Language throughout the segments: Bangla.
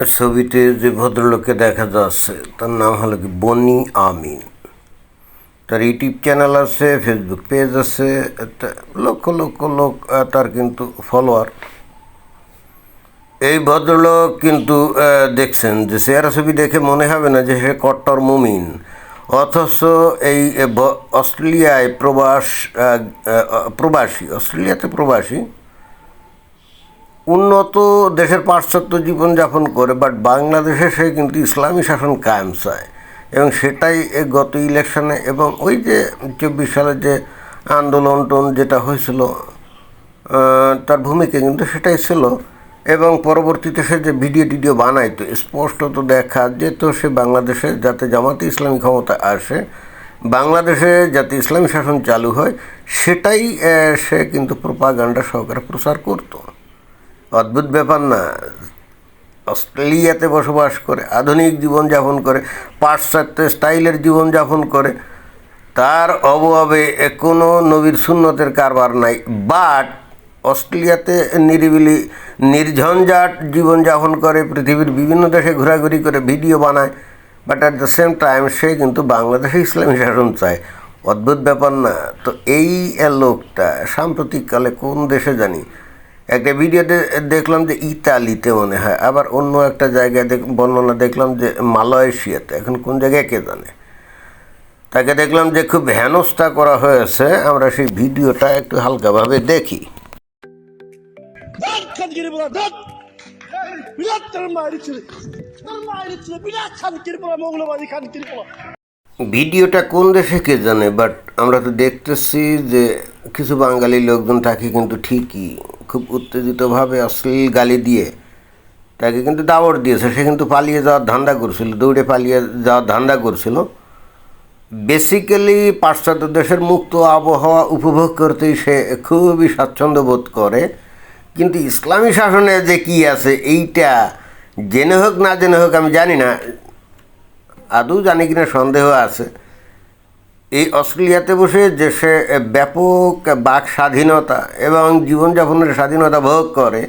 ছবিতে যে ভদ্রলোককে দেখা যাচ্ছে তার নাম হলো কি বনি আমিন। তার ইউটিউব চ্যানেল আছে, ফেসবুক পেজ আছে, লক্ষ লক্ষ লোক তার কিন্তু ফলোয়ার। এই ভদ্রলোক কিন্তু দেখছেন যে চেহারা ছবি দেখে মনে হবে না যে সে কট্টর মুমিন, অথচ এই অস্ট্রেলিয়ায় অস্ট্রেলিয়াতে প্রবাসী উন্নত দেশের পাশ্চাত্য জীবনযাপন করে, বাট বাংলাদেশে সে কিন্তু ইসলামী শাসন কায়েম চায়, এবং সেটাই গত ইলেকশনে এবং ওই যে 24 সালের যে আন্দোলন যেটা হয়েছিল তার ভূমিকা কিন্তু সেটাই ছিল। এবং পরবর্তীতে সে যে ভিডিও বানাইতো স্পষ্টত দেখা যেত সে বাংলাদেশে যাতে জামাতে ইসলামী ক্ষমতা আসে, বাংলাদেশে যাতে ইসলামী শাসন চালু হয়, সেটাই সে কিন্তু প্রোপাগান্ডা সহকারে প্রচার করতো। অদ্ভুত ব্যাপার না? অস্ট্রেলিয়াতে বসবাস করে, আধুনিক জীবনযাপন করে, পাশ্চাত্য স্টাইলের জীবনযাপন করে, তার অভাবে কোনো নবীর সুন্নতের কারবার নাই, বাট অস্ট্রেলিয়াতে নিরিবিলি নির্ঝঞ্ঝাট জীবনযাপন করে, পৃথিবীর বিভিন্ন দেশে ঘোরাঘুরি করে ভিডিও বানায়, but at the same time সে কিন্তু বাংলাদেশে ইসলামী শাসন চায়। অদ্ভুত ব্যাপার না? তো এই লোকটা সাম্প্রতিককালে কোন দেশে জানি একটা ভিডিওতে দেখলাম যে ইতালিতে মনে হয়, আবার অন্য একটা জায়গায় বর্ণনা দেখলাম যে মালয়েশিয়াতে, এখন কোন জায়গায় কে জানে। তাকে দেখলাম যে খুব হেনস্থা করা হয়েছে। আমরা সেই ভিডিওটা একটু হালকাভাবে দেখি। ভিডিওটা কোন দেশে কে জানে, বাট আমরা তো দেখতেছি যে কিছু বাঙালি লোকজন তাকে কিন্তু ঠিকই খুব উত্তেজিতভাবে অশ্লীল গালি দিয়ে তাকে কিন্তু দাওয়াত দিয়েছে। সে কিন্তু পালিয়ে যাওয়ার ধান্দা করছিল, দৌড়ে পালিয়ে যাওয়ার ধান্দা করছিল। বেসিক্যালি পাশ্চাত্য দেশের মুক্ত আবহাওয়া উপভোগ করতেই সে খুবই স্বাচ্ছন্দ্য বোধ করে, কিন্তু ইসলামী শাসনে যে কী আছে এইটা জেনে হোক না জেনে হোক আমি জানি না, আদৌ জানি কিনা সন্দেহ আছে। এই অস্ট্রেলিয়াতে বসে যে সে ব্যাপক বাক স্বাধীনতা এবং জীবনযাপনের স্বাধীনতা ভোগ করে,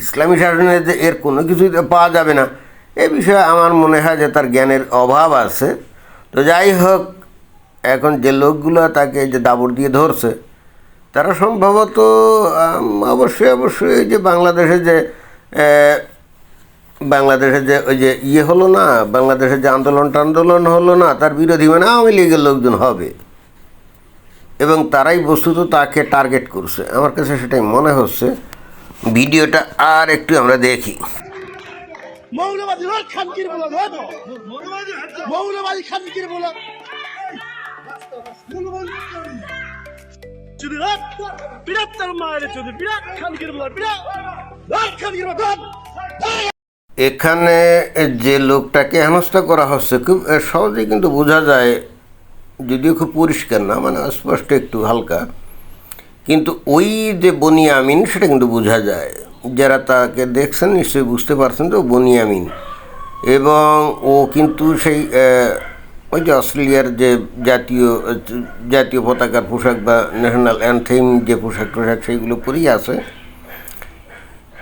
ইসলামী শাসনে যে এর কোনো কিছুই পাওয়া যাবে না এ বিষয়ে আমার মনে হয় যে তার জ্ঞানের অভাব আছে। তো যাই হোক, এখন যে লোকগুলো তাকে যে দাবড় দিয়ে ধরছে তারা সম্ভবত অবশ্যই যে বাংলাদেশে যে ওই যে হলো না, বাংলাদেশে যে আন্দোলন হলো না, তার বিরোধী মানে আওয়ামী লীগের লোকজন হবে, এবং তারাই বস্তুত তাকে টার্গেট করছে। আমার কাছে সেটাই মনে হচ্ছে। ভিডিওটা আর একটু আমরা দেখি। এখানে যে লোকটাকে হেনস্থা করা হচ্ছে খুব সহজেই কিন্তু বোঝা যায়, যদিও খুব পরিষ্কার না, মানে স্পষ্ট একটু হালকা, কিন্তু ওই যে বনি আমিন সেটা কিন্তু বোঝা যায়। যারা তাকে দেখছেন নিশ্চয়ই বুঝতে পারছেন তো বনি আমিন। এবং ও কিন্তু সেই ওই যে অস্ট্রেলিয়ার যে জাতীয় পতাকার পোশাক বা ন্যাশনাল অ্যানথেম যে পোশাক সেইগুলো পরেই আছে।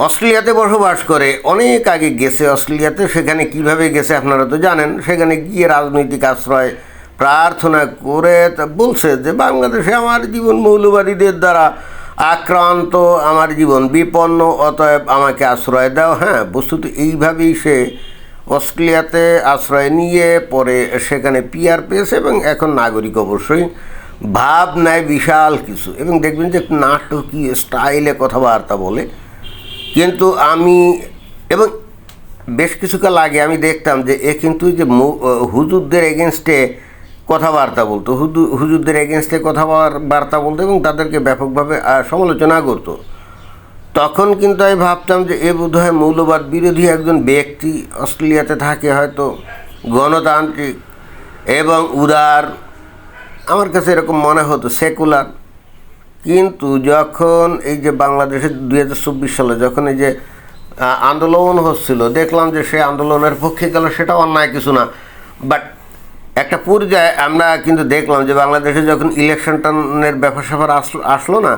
অস্ট্রেলিয়াতে বসবাস করে, অনেক আগে গেছে অস্ট্রেলিয়াতে। সেখানে কিভাবে গেছে আপনারা তো জানেন। সেখানে গিয়ে রাজনৈতিক আশ্রয় প্রার্থনা করে তা বলছে যে বাংলাদেশে আমার জীবন মৌলবাদীদের দ্বারা আক্রান্ত, আমার জীবন বিপন্ন, অতএব আমাকে আশ্রয় দাও। হ্যাঁ, বস্তুত এইভাবেই সে অস্ট্রেলিয়াতে আশ্রয় নিয়ে পরে সেখানে পিআর পেয়েছে এবং এখন নাগরিক। অবশ্যই ভাব নেয় বিশাল কিছু, এবং দেখবেন যে নাটকীয় স্টাইলে কথাবার্তা বলে। কিন্তু এবং বেশ কিছুকাল আগে আমি দেখতাম যে এ কিন্তু যে হুজুরদের এগেনস্টে কথাবার্তা বলতো, হুজুরদের এগেনস্টে কথাবার্তা বলতো এবং তাদেরকে ব্যাপকভাবে সমালোচনা করতো। তখন কিন্তু আমি ভাবতাম যে এ বোধহয় মৌলবাদ বিরোধী একজন ব্যক্তি, অস্ট্রেলিয়াতে থাকে, হয়তো গণতান্ত্রিক এবং উদার, আমার কাছে এরকম মনে হতো, সেকুলার। কিন্তু যখন এই যে বাংলাদেশের 2024 সালে যখন এই যে আন্দোলন হচ্ছিল, দেখলাম যে সে আন্দোলনের পক্ষে গেল, সেটা অন্যায় কিছু না, বাট একটা পর্যায়ে আমরা কিন্তু দেখলাম যে বাংলাদেশে যখন ইলেকশনের ব্যাপার স্যাপার আসলো না,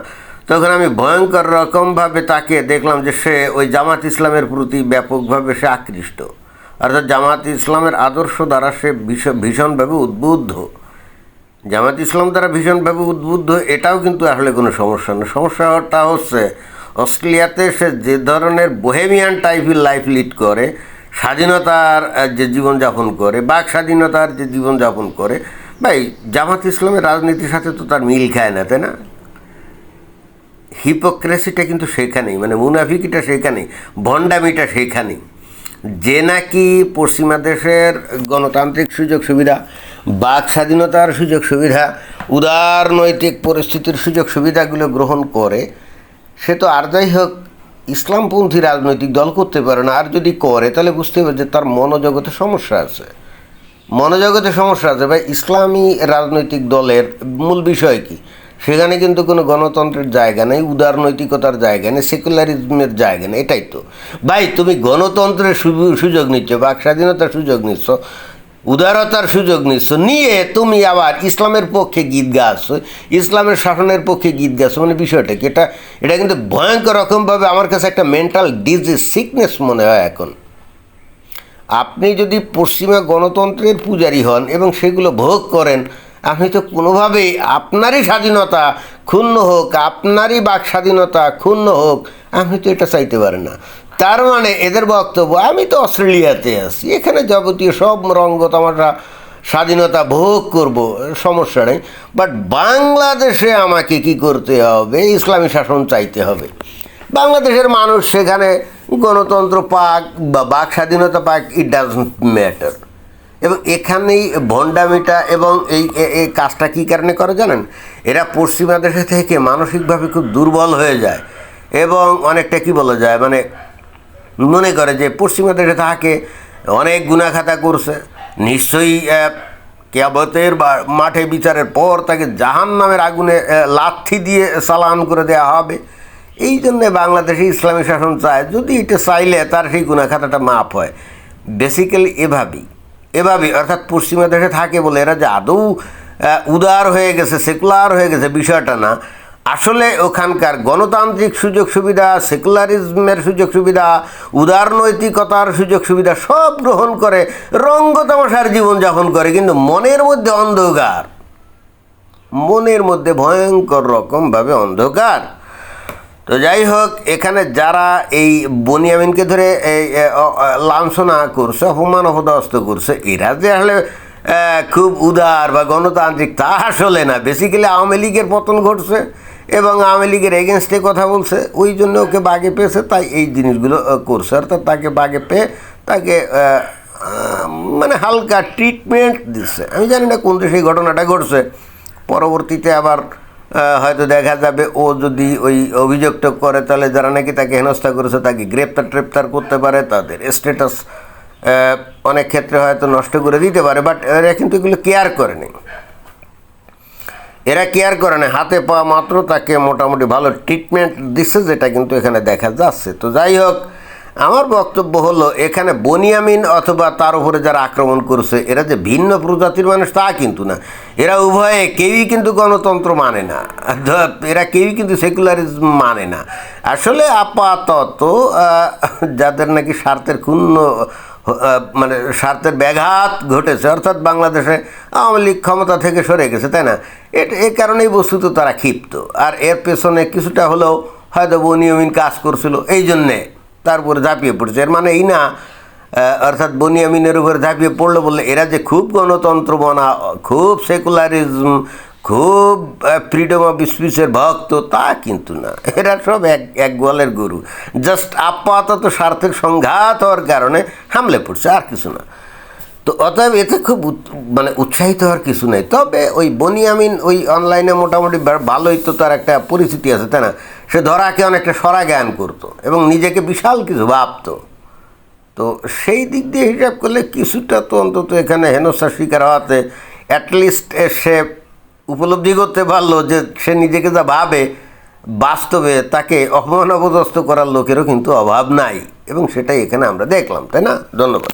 তখন আমি ভয়ঙ্কর রকমভাবে তাকে দেখলাম যে সে ওই জামাত ইসলামের প্রতি ব্যাপকভাবে সে আকৃষ্ট, অর্থাৎ জামাত ইসলামের আদর্শ দ্বারা সে ভীষণভাবে উদ্বুদ্ধ। জামাত ইসলাম দ্বারা ভীষণভাবে উদ্বুদ্ধ, এটাও কিন্তু আসলে কোনো সমস্যা না। সমস্যাটা হচ্ছে অস্ট্রেলিয়াতে সে যে ধরনের বোহেমিয়ান টাইপের লাইফ লিড করে, স্বাধীনতার যে জীবনযাপন করে, বাক স্বাধীনতার যে জীবনযাপন করে, ভাই জামাত ইসলামের রাজনীতির সাথে তো তার মিল খায় না, তাই না? হিপোক্রেসিটা কিন্তু সেখানেই, মানে মুনাফিকিটা সেখানেই, ভণ্ডামিটা সেখানেই। যে নাকি পশ্চিমা দেশের গণতান্ত্রিক সুযোগ সুবিধা, বাক স্বাধীনতার সুযোগ সুবিধা, উদার নৈতিক পরিস্থিতির সুযোগ সুবিধাগুলো গ্রহণ করে, সে তো আর যাই হোক ইসলামপন্থী রাজনৈতিক দল করতে পারে না। আর যদি করে তাহলে বুঝতে হবে যে তার মনোজগতে সমস্যা আছে, মনোজগতে সমস্যা আছে। ভাই ইসলামী রাজনৈতিক দলের মূল বিষয় কি? সেখানে কিন্তু কোনো গণতন্ত্রের জায়গা নেই, উদারনৈতিকতার জায়গা নেই, সেকুলারিজমের জায়গা নেই। এটাই তো ভাই, তুমি গণতন্ত্রের সুযোগ নিচ্ছ, বাক স্বাধীনতার সুযোগ নিচ্ছ, উদারতার সুযোগ নিচ্ছ, নিয়ে তুমি আবার ইসলামের পক্ষে গীত গাচ্ছ, ইসলামের শাসনের পক্ষে গীত গাচ্ছ। মানে বিষয়টা কি? এটা কিন্তু ভয়ঙ্কর রকমভাবে আমার কাছে একটা মেন্টাল ডিজিজ, সিকনেস মনে হয় এখন। আপনি যদি পশ্চিমা গণতন্ত্রের পূজারী হন এবং সেগুলো ভোগ করেন, আপনি তো কোনোভাবেই আপনারই স্বাধীনতা ক্ষুণ্ণ হোক, আপনারই বাক স্বাধীনতা ক্ষুণ্ণ হোক, আপনি তো এটা চাইতে পারেন না। তার মানে এদের বক্তব্য, আমি তো অস্ট্রেলিয়াতে আছি, এখানে যাবতীয় সব রঙ্গ তামাশা স্বাধীনতা ভোগ করব, সমস্যা নেই, বাট বাংলাদেশে আমাকে কি করতে হবে? ইসলামী শাসন চাইতে হবে। বাংলাদেশের মানুষ সেখানে গণতন্ত্র পাক বা বাক স্বাধীনতা পাক, ইট ডাজন্ট ম্যাটার। এবং এখানেই ভণ্ডামিটা এবং এই কাজটা কী কারণে করে জানেন? এরা পশ্চিমা দেশে থেকে মানসিকভাবে খুব দুর্বল হয়ে যায় এবং অনেকটা কি বলা যায়, মানে মনে করে যে পশ্চিমা দেশে তাকে অনেক গুনাখাতা করছে, নিশ্চয়ই কিয়ামতের মাঠে বিচারের পর তাকে জাহান্নামের আগুনে লাথি দিয়ে চালান করে দেওয়া হবে। এই জন্যে বাংলাদেশে ইসলামী শাসন চায়, যদি এটা চাইলে তার সেই গুনাখাতাটা মাফ হয়। বেসিক্যালি এভাবেই অর্থাৎ পশ্চিমা দেশে থাকে বলে এরা যে আদৌ উদার হয়ে গেছে, সেকুলার হয়ে গেছে, বিষয়টা না। আসলে ওখানকার গণতান্ত্রিক সুযোগ সুবিধা, সেকুলারিজমের সুযোগ সুবিধা, উদারনৈতিকতার সুযোগ সুবিধা সব গ্রহণ করে রঙ্গতামাশার জীবনযাপন করে, কিন্তু মনের মধ্যে অন্ধকার, মনের মধ্যে ভয়ঙ্কর রকমভাবে অন্ধকার। তো যাই হোক, এখানে যারা এই বনিয়ামিনকে ধরে এই লাঞ্ছনা করছে, অপমান অপদস্থ করছে, এরা যে আসলে খুব উদার বা গণতান্ত্রিক তা আসলে না। বেসিক্যালি আওয়ামী লীগের পতন ঘটছে এবং আওয়ামী লীগের এগেনস্টে কথা বলছে, ওই জন্য ওকে বাগে পেয়েছে, তাই এই জিনিসগুলো করছে। অর্থাৎ তাকে বাগে পেয়ে তাকে মানে হালকা ট্রিটমেন্ট দিচ্ছে। আমি জানি না কোন দেশে এই ঘটনাটা ঘটছে, পরবর্তীতে আবার হয়তো দেখা যাবে ও যদি ওই অভিযোগটা করে তাহলে যারা নাকি তাকে হেনস্থা করেছে তাকে গ্রেপ্তার করতে পারে, তাদের স্ট্যাটাস অনেক ক্ষেত্রে হয়তো নষ্ট করে দিতে পারে। বাট এরা কিন্তু এগুলো কেয়ার করেনি, এরা কেয়ার করে না, হাতে পাওয়া মাত্র তাকে মোটামুটি ভালো ট্রিটমেন্ট দিচ্ছে, যেটা কিন্তু এখানে দেখা যাচ্ছে। তো যাই হোক, আমার বক্তব্য হলো এখানে বনিয়ামিন অথবা তার উপরে যারা আক্রমণ করছে এরা যে ভিন্ন প্রজাতির মানুষ তা কিন্তু না। এরা উভয়ে কেউই কিন্তু গণতন্ত্র মানে না, এরা কেউই কিন্তু সেকুলারিজম মানে না। আসলে আপাতত যাদের নাকি স্বার্থের ক্ষুণ্ণ মানে স্বার্থের ব্যাঘাত ঘটেছে, অর্থাৎ বাংলাদেশে আওয়ামী লীগ ক্ষমতা থেকে সরে গেছে, তাই না? এ কারণেই বস্তুত তারা ক্ষিপ্ত। আর এর পেছনে কিছুটা হলেও হয়তো বনিয়ামিন কাজ করছিল, এই জন্যে তার উপরে ঝাঁপিয়ে পড়ছে। এর মানে এই না, অর্থাৎ বনিয়ামিনের উপরে ঝাঁপিয়ে পড়লো বললে এরা যে খুব গণতন্ত্র মনা, খুব সেকুলারিজম, খুব ফ্রিডম অফ স্পিচের ভক্ত, তা কিন্তু না। এরা সব এক গোয়ালের গরু, জাস্ট আপাতত স্বার্থের সংঘাত হওয়ার কারণে হামলে পড়ছে, আর কিছু না। তো অতএব এতে খুব মানে উৎসাহিত হওয়ার কিছু নেই। তবে ওই বনিয়ামিন ওই অনলাইনে মোটামুটি ভালোই তো তার একটা পরিস্থিতি আছে, তাই না? সে ধরাকে অনেকটা সরা জ্ঞান করতো এবং নিজেকে বিশাল কিছু ভাবতো। তো সেই দিক দিয়ে হিসাব করলে কিছুটা তো অন্তত এখানে হেনস্থার শিকার হওয়াতে অ্যাটলিস্ট সে উপলব্ধি করতে পারলো যে সে নিজেকে যা ভাবে, বাস্তবে তাকে অপমান অপদস্থ করার লোকেরও কিন্তু অভাব নাই, এবং সেটাই এখানে আমরা দেখলাম, তাই না? ধন্যবাদ।